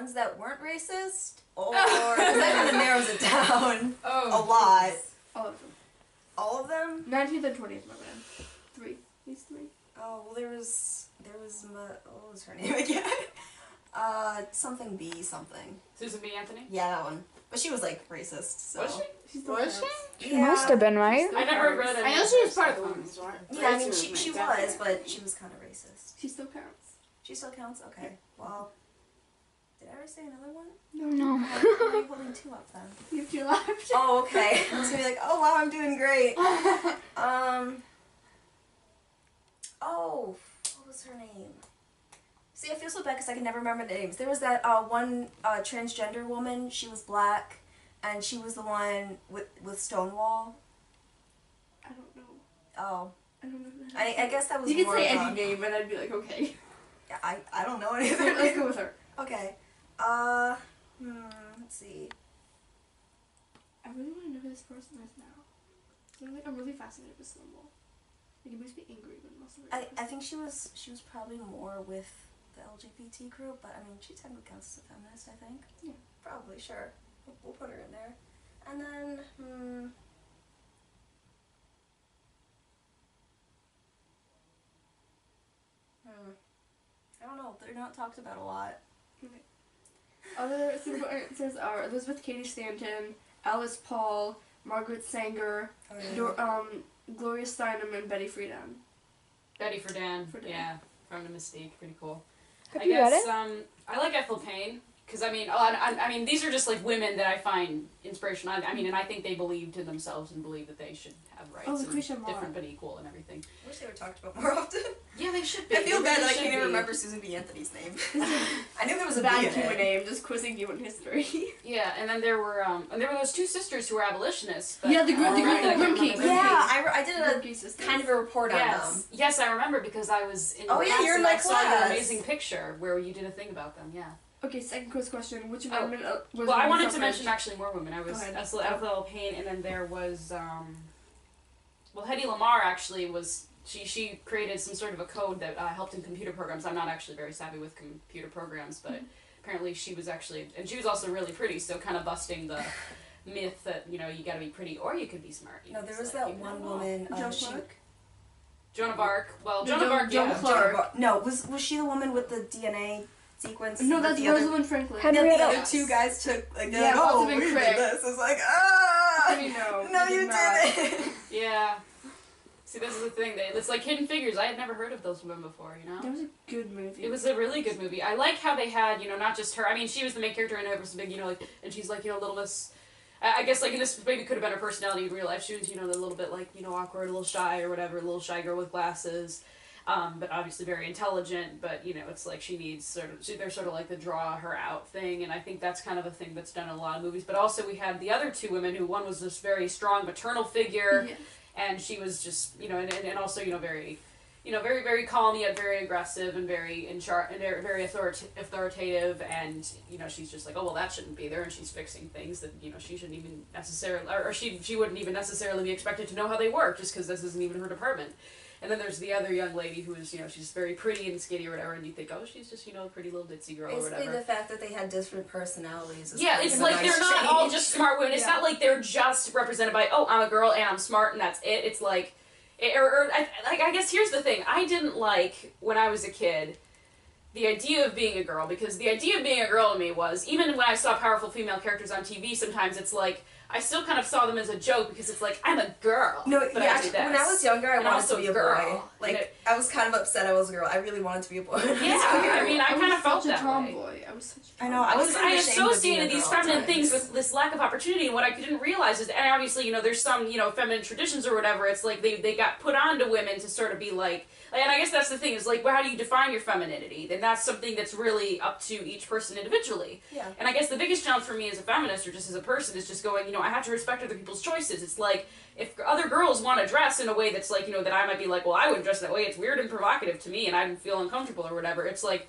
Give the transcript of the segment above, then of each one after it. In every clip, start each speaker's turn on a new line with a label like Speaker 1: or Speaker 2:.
Speaker 1: ones that weren't racist, or because that kind of narrows it down a lot.
Speaker 2: All of them.
Speaker 1: All of them?
Speaker 2: 19th and 20th, my bad. 3. These 3.
Speaker 1: Oh, well, there was what was her name again? Something B something.
Speaker 3: Susan B. Anthony?
Speaker 1: Yeah, that one. But she was like racist, so.
Speaker 3: Was she?
Speaker 2: Was she?
Speaker 4: She must have been, right?
Speaker 3: I never read it.
Speaker 5: I know she was part of the women's war.
Speaker 1: Yeah, I mean, she was, but she was kind of racist.
Speaker 2: She still counts.
Speaker 1: She still counts? Okay. Well, did I ever say another one?
Speaker 4: No.
Speaker 1: Why are you holding 2 up then?
Speaker 2: You have 2 left.
Speaker 1: Oh, okay. I was gonna be like, oh wow, I'm doing great. Oh, what was her name? See, I feel so bad because I can never remember the names. There was that one transgender woman. She was black, and she was the one with Stonewall.
Speaker 2: I don't know.
Speaker 1: Oh.
Speaker 2: I don't know.
Speaker 1: I guess that was.
Speaker 2: You could
Speaker 1: more
Speaker 2: say
Speaker 1: of
Speaker 2: any name, and I'd be like, okay.
Speaker 1: Yeah, I don't know anything.
Speaker 2: Let's go with her.
Speaker 1: Okay. Let's see.
Speaker 2: I really want to know who this person is now. So I'm really fascinated with Stonewall. Like, it makes me angry, but also very
Speaker 1: I think she was probably more with the LGBT group, but I mean, she technically counts as a feminist, I think.
Speaker 2: Yeah.
Speaker 1: Probably, sure. We'll put her in there. And then, I don't know. They're not talked about a lot.
Speaker 2: Okay. Other suitable answers are Elizabeth Cady Stanton, Alice Paul, Margaret Sanger, Gloria Steinem, and Betty Friedan.
Speaker 3: Betty Friedan. Yeah, from the Mystique. Pretty cool.
Speaker 4: Have you read it?
Speaker 3: I like Ethel Payne. Because, I mean, these are just, like, women that I find inspirational. I mean, and I think they believed in themselves and believe that they should have rights and different but equal and everything.
Speaker 1: I wish they were talked about more often.
Speaker 3: Yeah, they should be.
Speaker 1: I feel bad that I can't even remember Susan B. Anthony's name. I knew there was a
Speaker 2: bad
Speaker 1: B in
Speaker 2: Cuban
Speaker 1: it.
Speaker 2: name, just quizzing you in history.
Speaker 3: Yeah, and then there were those 2 sisters who were abolitionists. But,
Speaker 2: Yeah, the Grimke.
Speaker 1: Yeah, I did
Speaker 2: Grimke
Speaker 1: kind of a report on them.
Speaker 3: Yes, I remember because I was in
Speaker 1: Oh yeah, you're in my class.
Speaker 3: I saw your amazing picture where you did a thing about them, yeah.
Speaker 2: Okay, second quiz question. Which women was
Speaker 3: well, I wanted to
Speaker 2: suffrage?
Speaker 3: mention actually more women. I was Ethel Payne, and then there was, well, Hedy Lamarr actually was, she created some sort of a code that helped in computer programs. I'm not actually very savvy with computer programs, but apparently she was actually, and she was also really pretty, so kind of busting the myth that, you know, you gotta be pretty or you could be smart.
Speaker 1: No, there was that one woman,
Speaker 3: Joan of Arc. Well,
Speaker 2: No,
Speaker 3: Joan of Arc,
Speaker 2: Joan
Speaker 3: yeah.
Speaker 2: Clark.
Speaker 1: No, was she the woman with the DNA sequence?
Speaker 2: No, that's Rosalind Franklin.
Speaker 1: And the other 2 guys took, like, they're like, oh, we did this. It's like, ah! No, you didn't.
Speaker 3: Yeah. See, this is the thing. It's like Hidden Figures. I had never heard of those women before, you know?
Speaker 2: That was a good movie.
Speaker 3: It was a really good movie. I like how they had, you know, not just her. I mean, she was the main character and it was big, you know, like, and she's like, you know, Little Miss. I guess, like, in this maybe could have been her personality in real life. She was, you know, a little bit, like, you know, awkward, a little shy or whatever, a little shy girl with glasses. But obviously very intelligent, but, you know, it's like she needs they're sort of like the draw her out thing, and I think that's kind of a thing that's done in a lot of movies. But also we had the other 2 women who, one was this very strong maternal figure, and she was just, you know, and also, you know, very, you know, very, very calm yet very aggressive and very very authoritative, and, you know, she's just like, oh, well, that shouldn't be there, and she's fixing things that, you know, she shouldn't even necessarily, or she wouldn't even necessarily be expected to know how they work, just because this isn't even her department. And then there's the other young lady who is, you know, she's very pretty and skinny or whatever, and you think, oh, she's just, you know, a pretty little ditzy girl or whatever.
Speaker 1: Basically, the fact that they had different personalities.
Speaker 3: Yeah, it's like they're not all just smart women. It's not like they're just represented by, oh, I'm a girl and I'm smart and that's it. It's like, I guess here's the thing. I didn't like, when I was a kid, the idea of being a girl, because the idea of being a girl to me was, even when I saw powerful female characters on TV, sometimes it's like, I still kind of saw them as a joke because it's like, I'm a girl.
Speaker 1: No, yeah, actually, when I was younger, I wanted to be a boy. Like, I was kind of upset I was a girl. I really wanted to be a boy.
Speaker 3: Yeah, I mean, I kind of felt that
Speaker 2: tomboy. I was such a
Speaker 1: I know. I
Speaker 3: associated these feminine things with this lack of opportunity, and what I didn't realize is, and obviously, you know, there's some, you know, feminine traditions or whatever, it's like they got put onto women to sort of be like, and I guess that's the thing, is like, well, how do you define your femininity? Then that's something that's really up to each person individually.
Speaker 1: Yeah.
Speaker 3: And I guess the biggest challenge for me as a feminist, or just as a person, is just going, you know, I have to respect other people's choices. It's like, if other girls want to dress in a way that's like, you know, that I might be like, well, I wouldn't dress that way, it's weird and provocative to me, and I feel uncomfortable or whatever, it's like,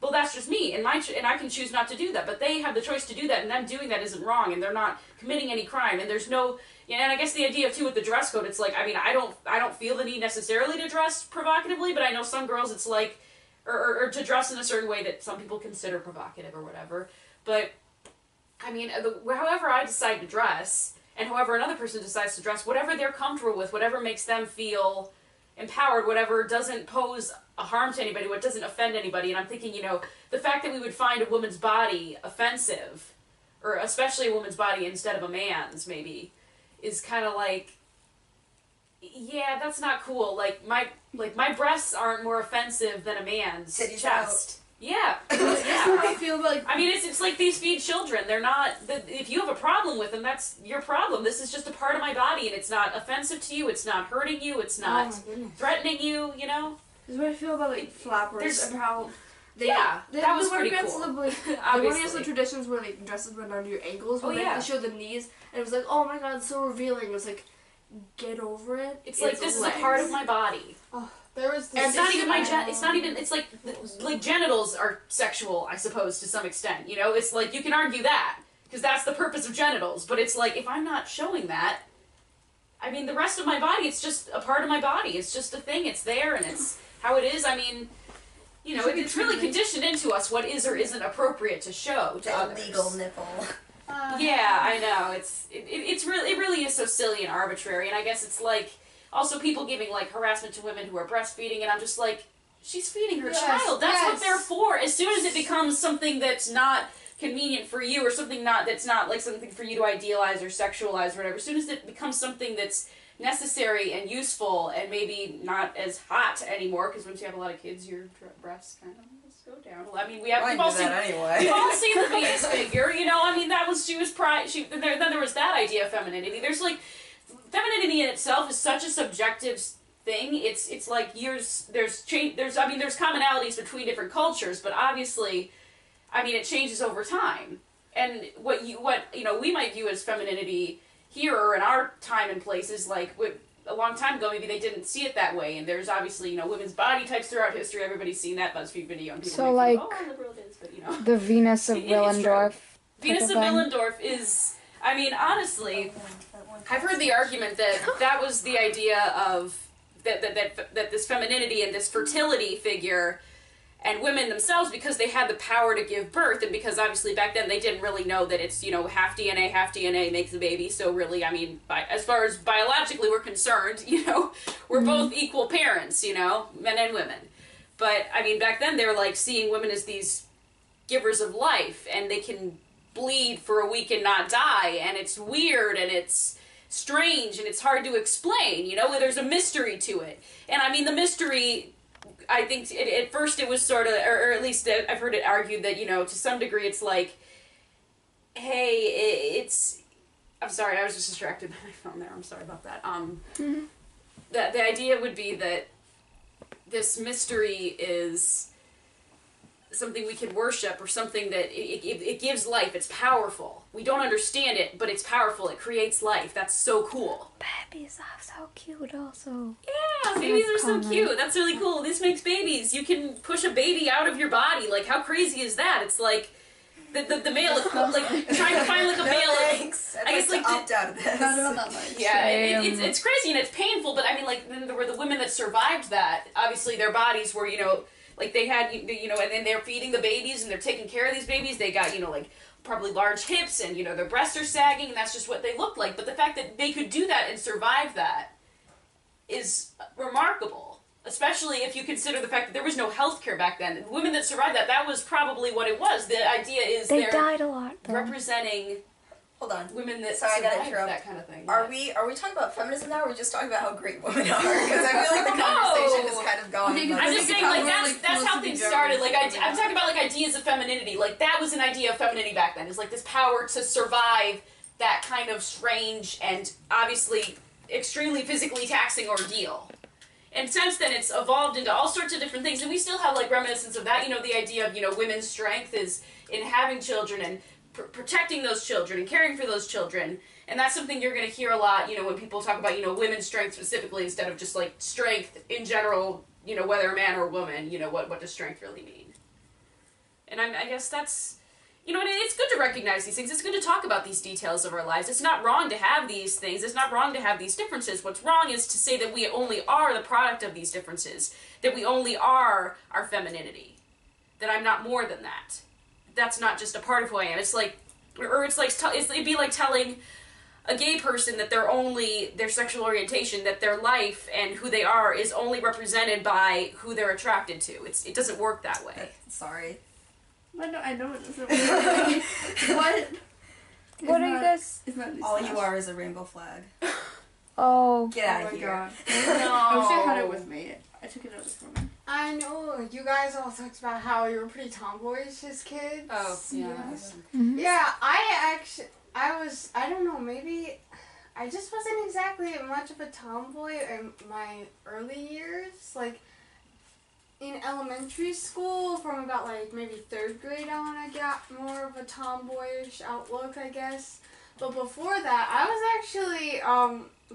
Speaker 3: well, that's just me, and I can choose not to do that, but they have the choice to do that, and them doing that isn't wrong, and they're not committing any crime, and there's no, yeah, and I guess the idea, too, with the dress code, it's like, I mean, I don't feel the need necessarily to dress provocatively, but I know some girls, it's like, or to dress in a certain way that some people consider provocative or whatever. But, I mean, however I decide to dress, and however another person decides to dress, whatever they're comfortable with, whatever makes them feel empowered, whatever doesn't pose a harm to anybody, what doesn't offend anybody. And I'm thinking, you know, the fact that we would find a woman's body offensive, or especially a woman's body instead of a man's, maybe, is kind of like, yeah, that's not cool. Like my breasts aren't more offensive than a man's
Speaker 1: Titties
Speaker 3: chest. Yeah.
Speaker 2: That's how I feel about, like,
Speaker 3: I mean, it's like these feed children. They're not. If you have a problem with them, that's your problem. This is just a part of my body, and it's not offensive to you. It's not hurting you. It's not threatening you. You know.
Speaker 2: That's what I feel about, like, flappers and how they
Speaker 3: that was
Speaker 2: went
Speaker 3: pretty
Speaker 2: against
Speaker 3: cool.
Speaker 2: the, like, they went against the traditions where, like, dresses went down to your ankles, but they showed the knees, and it was like, oh my god, it's so revealing. It was like, get over it.
Speaker 3: It's like, this is a part of my body.
Speaker 2: Oh,
Speaker 5: there was this.
Speaker 3: It's not even my it's not even. It's like genitals are sexual, I suppose, to some extent. You know, it's like you can argue that because that's the purpose of genitals. But it's like if I'm not showing that, I mean, the rest of my body, it's just a part of my body. It's just a thing. It's there, and it's how it is. I mean, you know, it's really conditioned into us what is or isn't appropriate to show to others.
Speaker 1: Illegal nipple.
Speaker 3: Yeah, I know. It really is so silly and arbitrary, and I guess it's like also people giving like harassment to women who are breastfeeding, and I'm just like, she's feeding her child. That's what they're for. As soon as it becomes something that's not convenient for you, or something that's not like something for you to idealize or sexualize or whatever, as soon as it becomes something that's necessary and useful and maybe not as hot anymore, because once you have a lot of kids, your breasts kind of go down. Well, I mean, we've all seen the Venus figure, you know. I mean, then there was that idea of femininity. There's like femininity in itself is such a subjective thing. It's like there's commonalities between different cultures, but obviously, I mean, it changes over time. And what we might view as femininity here or in our time and place is like a long time ago, maybe they didn't see it that way, and there's obviously, you know, women's body types throughout history. Everybody's seen that BuzzFeed video, and people
Speaker 4: So,
Speaker 3: think,
Speaker 4: like,
Speaker 3: oh, liberal it is, but, you know.
Speaker 4: The Venus of Willendorf.
Speaker 3: Venus of Willendorf is, I mean, honestly, I've heard the argument that was the idea of, that this femininity and this fertility figure, and women themselves, because they had the power to give birth, and because obviously back then they didn't really know that it's, you know, half DNA makes a baby, so really, I mean, as far as biologically we're concerned, you know, we're both equal parents, you know, men and women. But, I mean, back then they were like seeing women as these givers of life, and they can bleed for a week and not die, and it's weird, and it's strange, and it's hard to explain, you know, there's a mystery to it. And I mean, the mystery, I think at first it was sort of, or at least I've heard it argued that, you know, to some degree it's like, hey, I'm sorry, I was just distracted by my phone there, I'm sorry about that. The idea would be that this mystery is something we can worship, or something that it gives life, it's powerful. We don't understand it, but it's powerful, it creates life, that's so cool.
Speaker 4: Babies are so cute also.
Speaker 3: Yeah, babies are so cute, that's really cool. This makes babies, you can push a baby out of your body, like how crazy is that? It's like, the male, like trying to find like a male.
Speaker 1: Thanks. I guess like opt out of this.
Speaker 2: Not about that much.
Speaker 3: Yeah, it's crazy and it's painful, but I mean, like, then there were the women that survived that. Obviously, their bodies were, you know, like they had, you know, and then they're feeding the babies and they're taking care of these babies. They got, you know, like probably large hips, and, you know, their breasts are sagging, and that's just what they look like. But the fact that they could do that and survive that is remarkable. Especially if you consider the fact that there was no health care back then. The women that survived that was probably what it was. The idea is
Speaker 4: They died a lot, though.
Speaker 3: representing
Speaker 1: Hold on.
Speaker 3: women that
Speaker 1: Sorry, I gotta
Speaker 3: survived
Speaker 1: interrupt.
Speaker 3: that kind of thing.
Speaker 1: Are we talking about feminism now, or are we just talking about how great women are? Because I feel like the conversation is kind of going.
Speaker 3: I'm just saying, like, that's how things started. Like, I'm talking about, like, ideas of femininity. Like, that was an idea of femininity back then. It's like this power to survive that kind of strange and obviously extremely physically taxing ordeal. And since then, it's evolved into all sorts of different things, and we still have, like, reminiscence of that. You know, the idea of, you know, women's strength is in having children and protecting those children and caring for those children. And that's something you're going to hear a lot, you know, when people talk about, you know, women's strength specifically, instead of just, like, strength in general, you know, whether a man or a woman, you know, what does strength really mean? And I guess that's, you know, and it's good to recognize these things. It's good to talk about these details of our lives. It's not wrong to have these things. It's not wrong to have these differences. What's wrong is to say that we only are the product of these differences, that we only are our femininity, that I'm not more than that. That's not just a part of who I am. It's like, or it's like, it'd be like telling a gay person that their sexual orientation, that their life and who they are is only represented by who they're attracted to. It doesn't work that way.
Speaker 1: Sorry.
Speaker 2: I know it doesn't work. What?
Speaker 4: What are you guys?
Speaker 1: All you are is a rainbow flag.
Speaker 4: Oh.
Speaker 1: Get out
Speaker 2: Oh
Speaker 1: of
Speaker 2: my
Speaker 1: here.
Speaker 2: god.
Speaker 3: No.
Speaker 2: I wish I had it with me. I took it out this morning.
Speaker 5: I know you guys all talked about how you were pretty tomboyish as kids.
Speaker 3: Oh, yeah.
Speaker 4: Mhm.
Speaker 5: Yeah, I don't know, maybe I just wasn't exactly much of a tomboy in my early years. Like, in elementary school, from about, like, maybe 3rd grade on, I got more of a tomboyish outlook, I guess. But before that, I was actually,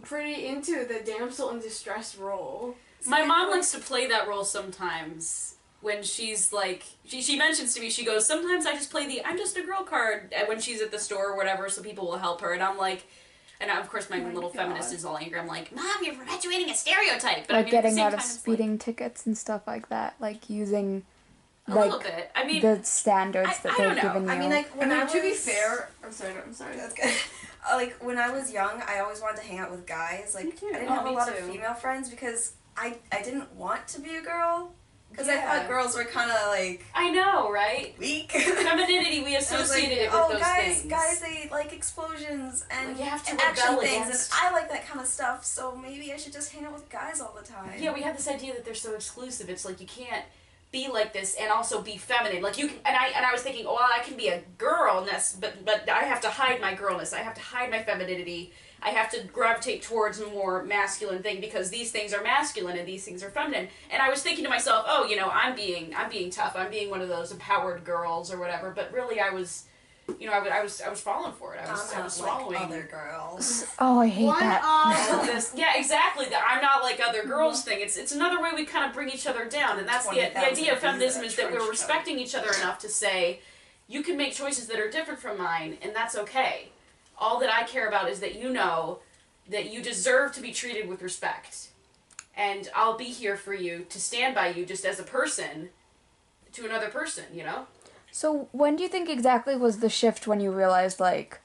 Speaker 5: pretty into the damsel in distress role.
Speaker 3: My mom likes to play that role sometimes when she's like, she mentions to me, she goes, sometimes I just play the I'm just a girl card when she's at the store or whatever, so people will help her. And I'm like, and of course my little feminist is all angry. I'm like, Mom, you're perpetuating a stereotype. But
Speaker 4: Like
Speaker 3: I mean,
Speaker 4: getting out
Speaker 3: at the
Speaker 4: of
Speaker 3: same time,
Speaker 4: speeding tickets and stuff like that. Like using
Speaker 3: a
Speaker 4: like
Speaker 3: little bit. I mean,
Speaker 4: the standards that
Speaker 3: I
Speaker 4: they've
Speaker 3: don't know.
Speaker 4: given you.
Speaker 1: I mean, like, when I was...
Speaker 2: to be fair, I'm sorry.
Speaker 1: That's good. Like, when I was young, I always wanted to hang out with guys. Like,
Speaker 2: Me too.
Speaker 1: I didn't
Speaker 3: Oh,
Speaker 1: have a
Speaker 3: me
Speaker 1: lot of
Speaker 3: too.
Speaker 1: female friends because I didn't want to be a girl. Because I
Speaker 3: Yeah.
Speaker 1: thought girls were kind of, like,
Speaker 3: I know, right?
Speaker 1: weak.
Speaker 3: Femininity, we
Speaker 1: I was
Speaker 3: associated
Speaker 1: like,
Speaker 3: it with
Speaker 1: oh,
Speaker 3: those
Speaker 1: guys,
Speaker 3: things.
Speaker 1: guys, they like explosions and
Speaker 3: Like, you have to
Speaker 1: action
Speaker 3: rebel
Speaker 1: things,
Speaker 3: against-
Speaker 1: and I like that kind of stuff. So maybe I should just hang out with guys all the time.
Speaker 3: Yeah, we have this idea that they're so exclusive. It's like you can't be like this and also be feminine. Like you can, and I was thinking, oh, well, I can be a girlness, but I have to hide my girlness. I have to hide my femininity. I have to gravitate towards a more masculine thing because these things are masculine and these things are feminine. And I was thinking to myself, oh, you know, I'm being tough. I'm being one of those empowered girls or whatever. But really, I was, you know, I was falling for it. I was
Speaker 1: not
Speaker 3: swallowing.
Speaker 1: like other girls.
Speaker 4: Oh, I hate
Speaker 5: One
Speaker 4: that.
Speaker 3: all of this. Yeah, exactly. That I'm not like other girls thing. It's another way we kind of bring each other down, and that's the
Speaker 1: 20,000
Speaker 3: idea of feminism
Speaker 1: views
Speaker 3: is
Speaker 1: at
Speaker 3: that
Speaker 1: a
Speaker 3: we're
Speaker 1: trench
Speaker 3: respecting each other enough to say, you can make choices that are different from mine, and that's okay. All that I care about is that you know that you deserve to be treated with respect, and I'll be here for you to stand by you just as a person to another person. You know.
Speaker 4: So when do you think exactly was the shift when you realized like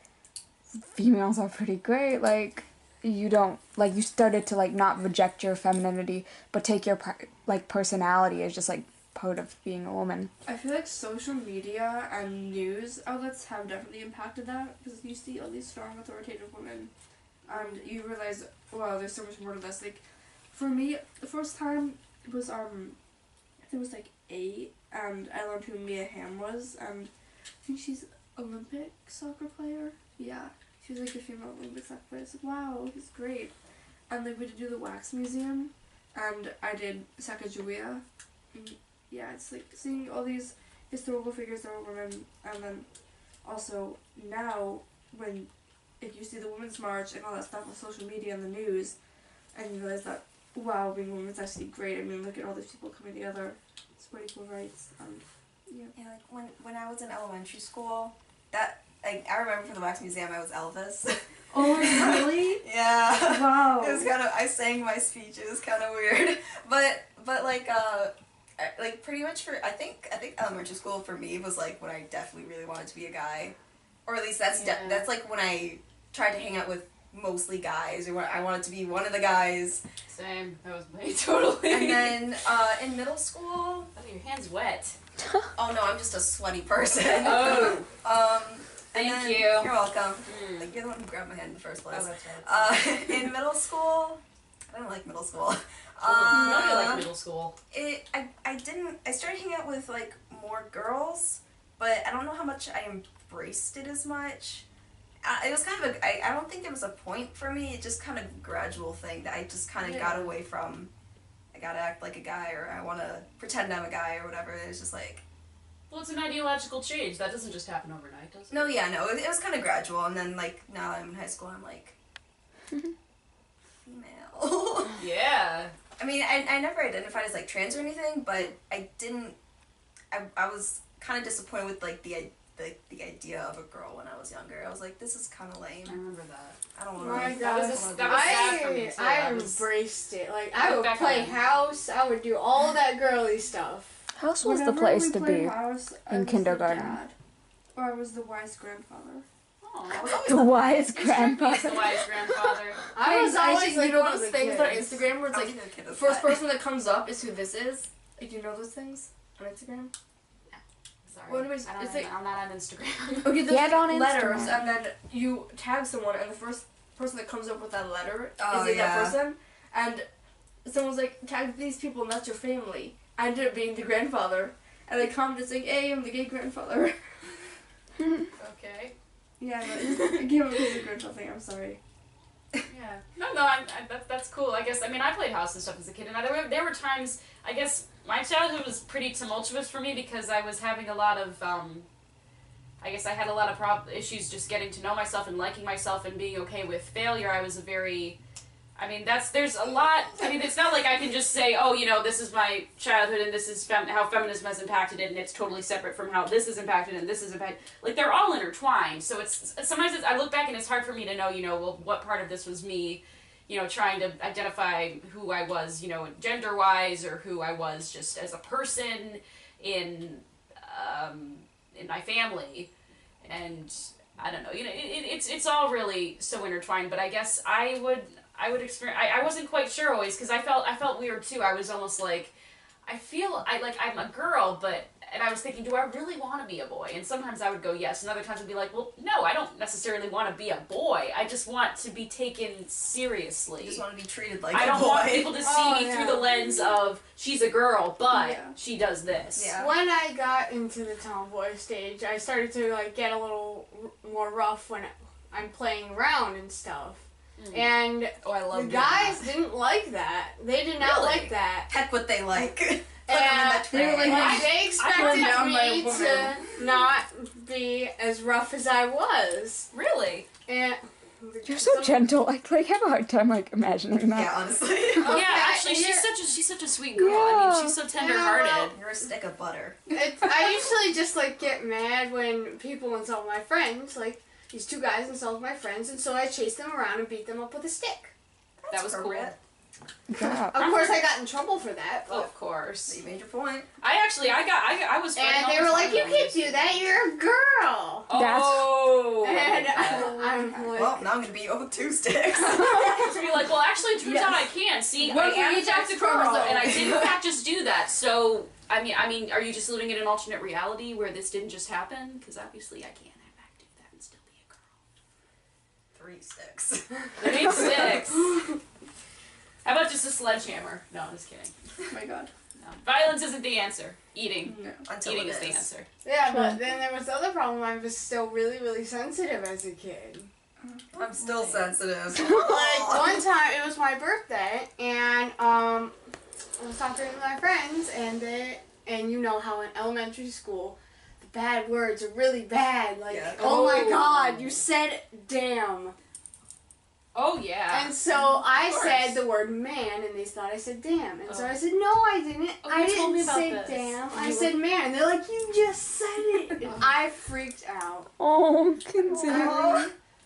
Speaker 4: females are pretty great? Like you don't like you started to like not reject your femininity, but take your like personality as just like part of being a woman.
Speaker 2: I feel like social media and news outlets have definitely impacted that because you see all these strong, authoritative women, and you realize, wow, there's so much more to this. Like, for me, the first time it was I think it was like 8, and I learned who Mia Hamm was, and I think she's Olympic soccer player. Yeah, she was like a female Olympic soccer player. It's like, wow, he's great. And like we did do the wax museum, and I did Sacagawea. Yeah, it's like seeing all these historical figures that were women, and then also now when if you see the Women's March and all that stuff on social media and the news, and you realize that wow, being a woman is actually great. I mean, look at all these people coming together, support equal rights, yeah.
Speaker 1: Yeah, like when I was in elementary school, that like I remember for the wax museum I was Elvis.
Speaker 2: Oh really?
Speaker 1: Yeah.
Speaker 2: Wow.
Speaker 1: It was kind of I sang my speech. It was kind of weird, but like pretty much for I think elementary school for me was like when I definitely really wanted to be a guy, or at least that's that's like when I tried to hang out with mostly guys, or when I wanted to be one of the guys.
Speaker 3: Same. That was me totally.
Speaker 1: And then in middle school,
Speaker 3: Oh, your hand's wet.
Speaker 1: oh no, I'm just a sweaty person.
Speaker 3: Oh.
Speaker 1: And
Speaker 3: Thank
Speaker 1: then,
Speaker 3: you.
Speaker 1: You're welcome.
Speaker 3: Mm.
Speaker 1: Like, you're the one who grabbed my hand in the first place.
Speaker 3: Oh, that's right.
Speaker 1: In middle school, I don't like middle school.
Speaker 3: Nobody liked middle school.
Speaker 1: I started hanging out with like more girls, but I don't know how much I embraced it as much. It was kind of I don't think there was a point for me. It just kind of a gradual thing that I just kind of got away from. I gotta act like a guy, or I want to pretend I'm a guy, or whatever. It was just like.
Speaker 3: Well, it's an ideological change. That doesn't just happen overnight, does it?
Speaker 1: No, yeah, no. It was kind of gradual, and then like now I'm in high school, I'm like female.
Speaker 3: Yeah.
Speaker 1: I mean, I never identified as like trans or anything, but I didn't. I was kind of disappointed with like the the idea of a girl when I was younger. I was like, this is kind of lame.
Speaker 3: I remember that.
Speaker 1: I don't want
Speaker 5: My
Speaker 1: to.
Speaker 3: That was
Speaker 5: gosh.
Speaker 3: that was sad for me too.
Speaker 5: I
Speaker 3: was-
Speaker 5: embraced it. Like,
Speaker 3: I
Speaker 5: I
Speaker 3: look
Speaker 5: would
Speaker 3: back
Speaker 5: play
Speaker 3: on it.
Speaker 5: house. I would do all that girly stuff.
Speaker 4: House was the
Speaker 2: Whenever
Speaker 4: place
Speaker 2: we
Speaker 4: to
Speaker 2: played
Speaker 4: be.
Speaker 2: house, I
Speaker 4: in
Speaker 2: was the
Speaker 4: kindergarten.
Speaker 2: dad, or I was the wise grandfather.
Speaker 3: Aw.
Speaker 4: The wise
Speaker 3: He's the
Speaker 4: grandfather.
Speaker 3: wise grandfather.
Speaker 5: I was always
Speaker 2: actually,
Speaker 5: like
Speaker 2: you know
Speaker 5: one of
Speaker 2: those
Speaker 5: the
Speaker 2: things on
Speaker 5: kids.
Speaker 2: Instagram where it's
Speaker 1: I
Speaker 2: like
Speaker 1: was a kid
Speaker 2: the
Speaker 1: as
Speaker 2: first
Speaker 1: that.
Speaker 2: person that comes up is who this is. Like, you know those things on Instagram?
Speaker 3: Sorry.
Speaker 2: Well, anyways,
Speaker 3: I don't
Speaker 2: it's
Speaker 3: know,
Speaker 2: like-
Speaker 3: I'm not on Instagram.
Speaker 2: Okay, there's
Speaker 4: Get on
Speaker 2: letters,
Speaker 4: Instagram.
Speaker 2: and then you tag someone, and the first person that comes up with that letter
Speaker 1: Oh,
Speaker 2: is like
Speaker 1: yeah.
Speaker 2: that person. And someone's like, tag these people, and that's your family. I ended up being the grandfather. And they commented saying, hey, I'm the gay grandfather.
Speaker 3: Okay.
Speaker 2: Yeah, but it came up as a grandfather thing, I'm sorry.
Speaker 3: Yeah. No, that's cool. I guess, I mean, I played house and stuff as a kid, and there were times, I guess, my childhood was pretty tumultuous for me because I was having a lot of, I guess I had a lot of issues just getting to know myself and liking myself and being okay with failure. I was a very, I mean, there's a lot, I mean, it's not like I can just say, oh, you know, this is my childhood and this is how feminism has impacted it and it's totally separate from how this is impacted and this is impacted. Like, they're all intertwined. So sometimes I look back and it's hard for me to know, you know, well, what part of this was me, you know, trying to identify who I was, you know, gender-wise or who I was just as a person in my family. And I don't know, you know, it's all really so intertwined, but I guess I would experience. I wasn't quite sure always because I felt weird too. I was almost like, I'm a girl, and I was thinking, do I really want to be a boy? And sometimes I would go yes, and other times I'd be like, well, no, I don't necessarily want to be a boy. I just want to be taken seriously.
Speaker 1: You just want to be treated like
Speaker 3: I
Speaker 1: a
Speaker 3: don't
Speaker 1: boy.
Speaker 3: want people to see me through the lens of she's a girl, but
Speaker 2: Yeah.
Speaker 3: she does this.
Speaker 1: Yeah.
Speaker 5: When I got into the tomboy stage, I started to like get a little more rough when I'm playing around and stuff. And
Speaker 1: Oh, I love
Speaker 5: the guys didn't like that. They did not
Speaker 1: Really?
Speaker 5: like that.
Speaker 1: Heck, what they like. Put
Speaker 5: And
Speaker 1: them in that
Speaker 2: they were
Speaker 1: tray.
Speaker 2: like,
Speaker 5: they expected
Speaker 2: down by a
Speaker 5: me
Speaker 2: woman.
Speaker 5: to not be as rough as I was.
Speaker 3: Really?
Speaker 5: And
Speaker 4: You're so gentle. I have a hard time imagining that.
Speaker 1: Yeah, honestly.
Speaker 3: Yeah, actually,
Speaker 5: you're-
Speaker 3: she's such a sweet girl. I mean, she's so tender-hearted.
Speaker 5: Yeah,
Speaker 1: You're a stick of butter.
Speaker 5: I usually just like get mad when people insult my friends. Like these two guys insult my friends, and so I chase them around and beat them up with a stick.
Speaker 3: That was cool.
Speaker 1: appropriate.
Speaker 4: Yeah.
Speaker 5: Of course, I got in trouble for that.
Speaker 3: Oh,
Speaker 5: But
Speaker 3: of course.
Speaker 1: You made your point.
Speaker 3: I was.
Speaker 5: and they were like, "You can't do that. You're a girl."
Speaker 3: Oh.
Speaker 5: And I'm like,
Speaker 1: Well, now I'm gonna beat you up with 2 sticks.
Speaker 3: to be like, well, actually, it turns out I can. See,
Speaker 2: One
Speaker 3: I
Speaker 2: for
Speaker 3: am
Speaker 2: each
Speaker 3: in fact a girl,
Speaker 2: chromosome.
Speaker 3: and I did in fact just do that. So, I mean, are you just living in an alternate reality where this didn't just happen? Because obviously, I can't in fact do that and still be a girl.
Speaker 1: 3 sticks.
Speaker 3: 3 sticks. How about just a sledgehammer? No, I'm just kidding.
Speaker 2: Oh my god.
Speaker 3: No. Violence isn't the answer. Eating.
Speaker 2: No.
Speaker 1: Until
Speaker 3: Eating
Speaker 1: it
Speaker 3: is the
Speaker 1: is.
Speaker 3: answer.
Speaker 5: yeah, but then there was the other problem. I was still really, really sensitive as a kid.
Speaker 1: I'm still sensitive.
Speaker 5: Like one time, it was my birthday, and I was talking to my friends, and you know how in elementary school, the bad words are really bad. Like,
Speaker 1: Yeah.
Speaker 5: oh my
Speaker 3: Oh.
Speaker 5: God, you said damn.
Speaker 3: Oh yeah.
Speaker 5: And so I
Speaker 3: course.
Speaker 5: said the word man, and they thought I said damn. And so
Speaker 3: Oh.
Speaker 5: I said, no, I didn't.
Speaker 3: Oh,
Speaker 5: I
Speaker 3: you told me
Speaker 5: didn't
Speaker 3: about
Speaker 5: say
Speaker 3: this.
Speaker 5: damn.
Speaker 3: And
Speaker 5: I
Speaker 3: you
Speaker 5: said man. And they're like, you just said it. And I freaked out.
Speaker 4: Oh, Kinsey.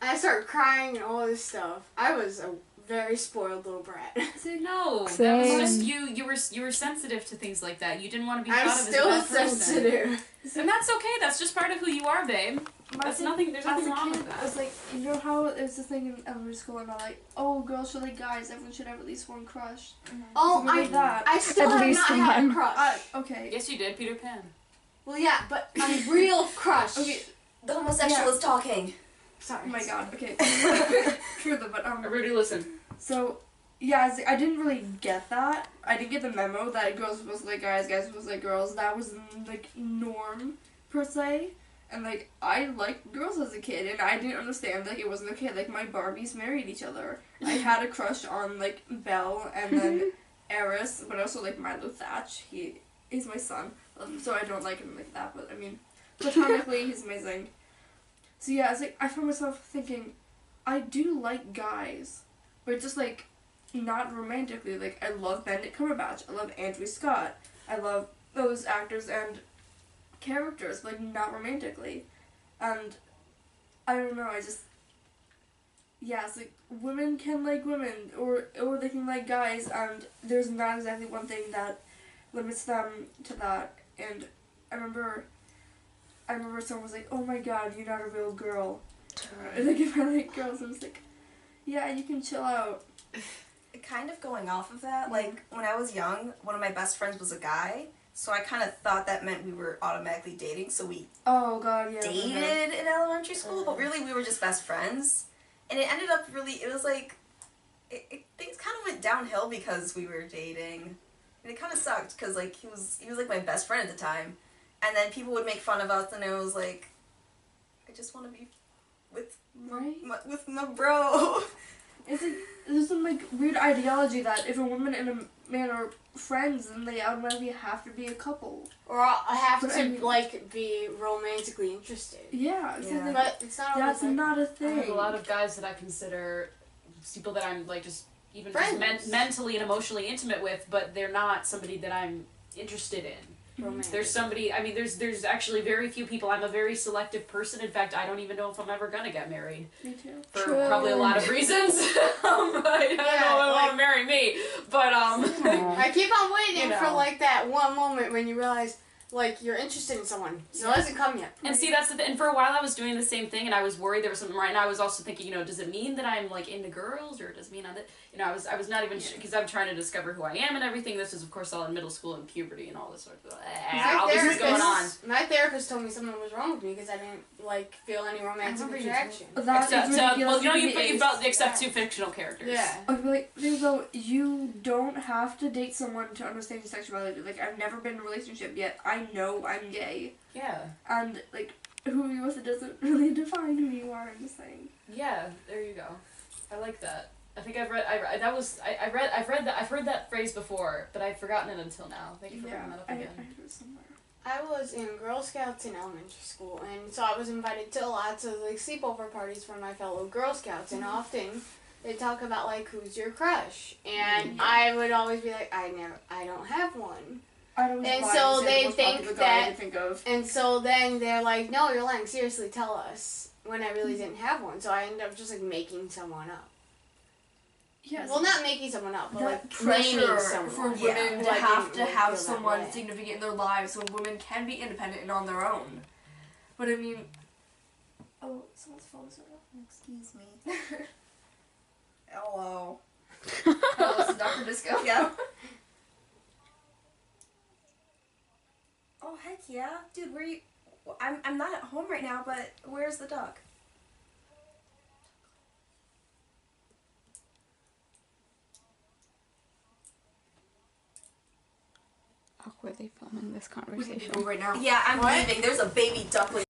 Speaker 5: I started crying and all this stuff. I was a very spoiled little brat.
Speaker 3: See, no, that
Speaker 4: Same.
Speaker 3: was just you were sensitive to things like that. You didn't want to be
Speaker 5: I'm
Speaker 3: thought of
Speaker 5: still
Speaker 3: as a bad person.
Speaker 5: sensitive.
Speaker 3: And that's okay. That's just part of who you are, babe. There's
Speaker 2: As
Speaker 3: nothing
Speaker 2: a
Speaker 3: wrong
Speaker 2: kid,
Speaker 3: with that.
Speaker 2: I was like, you know how there's this thing in elementary school about like, oh, girls should like guys. Everyone should have at least one crush.
Speaker 5: Oh,
Speaker 2: Something like that.
Speaker 5: I still
Speaker 4: At
Speaker 5: have
Speaker 4: least
Speaker 5: not had a
Speaker 4: one.
Speaker 5: crush.
Speaker 2: Okay.
Speaker 3: Yes, you did, Peter Pan.
Speaker 5: Well, yeah, but a real crush.
Speaker 2: Okay.
Speaker 1: The homosexual is talking.
Speaker 5: Sorry.
Speaker 2: Oh my god. Okay. True though, but
Speaker 3: Rudy, listen.
Speaker 2: So, yeah, I didn't really get that. I didn't get the memo that girls were supposed to like guys, guys were supposed to like girls. That was like norm per se. And like I liked girls as a kid, and I didn't understand like it wasn't okay. Like my Barbies married each other. I had a crush on like Belle and then Eris, but also like Milo Thatch. He is my son, so I don't like him like that. But I mean, platonically, he's amazing. So yeah, it's like I found myself thinking, I do like guys, but just like not romantically. Like I love Benedict Cumberbatch, I love Andrew Scott, I love those actors and characters, but like not romantically. And I don't know, it's like women can like women, or they can like guys, and there's not exactly one thing that limits them to that. And I remember someone was like, "Oh my God, you're not a real girl." And like if I like girls, I was like, "Yeah, you can chill out."
Speaker 1: Kind of going off of that, like when I was young, one of my best friends was a guy, so I kind of thought that meant we were automatically dating, so we
Speaker 2: Oh God, yeah.
Speaker 1: dated in elementary school, but really we were just best friends. And it ended up really, it was like, things kind of went downhill because we were dating. And it kind of sucked because like he was like my best friend at the time. And then people would make fun of us, and it was like, I just want to be with my bro.
Speaker 2: It's like there's some like weird ideology that if a woman and a man are friends, then they automatically have to be a couple.
Speaker 5: Or I have
Speaker 2: But
Speaker 5: to
Speaker 2: I mean-
Speaker 5: like be romantically interested.
Speaker 2: Yeah, it's
Speaker 1: Yeah.
Speaker 2: like
Speaker 5: But it's not always
Speaker 2: that's
Speaker 5: like
Speaker 2: not a
Speaker 3: I
Speaker 2: thing.
Speaker 3: have a lot of guys that I consider people that I'm like just even
Speaker 5: Friends.
Speaker 3: just mentally and emotionally intimate with, but they're not somebody that I'm interested in.
Speaker 5: romantic.
Speaker 3: There's somebody, I mean, there's actually very few people. I'm a very selective person. In fact, I don't even know if I'm ever gonna get married
Speaker 2: Me too.
Speaker 3: for
Speaker 4: True.
Speaker 3: probably a lot of reasons. I don't know if I want to marry me, but
Speaker 5: I keep on waiting
Speaker 3: You know.
Speaker 5: for like that one moment when you realize like you're interested in someone. So it hasn't come yet.
Speaker 3: And see, that's the and for a while I was doing the same thing, and I was worried there was something right. And I was also thinking, does it mean that I'm like into girls, or does it mean that I was not even because I'm trying to discover who I am and everything. This is of course all in middle school and puberty and all this sort of all this is going on.
Speaker 5: My therapist told me something was wrong with me because I didn't like feel any romantic
Speaker 3: remember you
Speaker 5: attraction.
Speaker 3: You felt except two fictional characters.
Speaker 5: Yeah.
Speaker 2: Okay, like, though, you don't have to date someone to understand your sexuality. Like, I've never been in a relationship yet. I know I'm gay.
Speaker 3: Yeah.
Speaker 2: And, like, who you're with, it doesn't really define who you are, I'm just saying.
Speaker 3: Yeah. There you go. I like that. I think I've heard that phrase before, but I've forgotten it until now. Thank you for bringing that up
Speaker 2: I
Speaker 3: again.
Speaker 2: heard it somewhere.
Speaker 5: I was in Girl Scouts in elementary school, and so I was invited to lots of like sleepover parties from my fellow Girl Scouts, and often they talk about like who's your crush, and I would always be like, I don't have one,
Speaker 2: I'd always
Speaker 5: And
Speaker 2: lie
Speaker 5: so
Speaker 2: and say
Speaker 5: they
Speaker 2: the most
Speaker 5: think
Speaker 2: popular guy I
Speaker 5: that-
Speaker 2: could think of.
Speaker 5: and so then they're like, no, you're lying. Seriously, tell us. When I really didn't have one, so I ended up just like making someone up.
Speaker 2: Yes.
Speaker 5: Well, not making someone up, but
Speaker 2: That
Speaker 5: like
Speaker 2: pressure
Speaker 5: claiming someone.
Speaker 2: for women
Speaker 1: Yeah.
Speaker 2: to
Speaker 5: Who I
Speaker 2: have
Speaker 5: didn't
Speaker 2: to
Speaker 5: really
Speaker 2: have
Speaker 5: feel that
Speaker 2: someone
Speaker 5: way.
Speaker 2: significant in their lives so women can be independent and on their own. But I mean, oh, someone's phone is on.
Speaker 1: Excuse me. Hello.
Speaker 2: Oh, it's Dr. Disco.
Speaker 1: Yeah. Oh heck yeah, dude. Where you? I'm not at home right now, but where's the dog?
Speaker 4: Awkwardly filming this
Speaker 2: We can
Speaker 4: conversation.
Speaker 2: go right now.
Speaker 1: Yeah, I'm
Speaker 5: What?
Speaker 1: leaving. There's a baby duckling.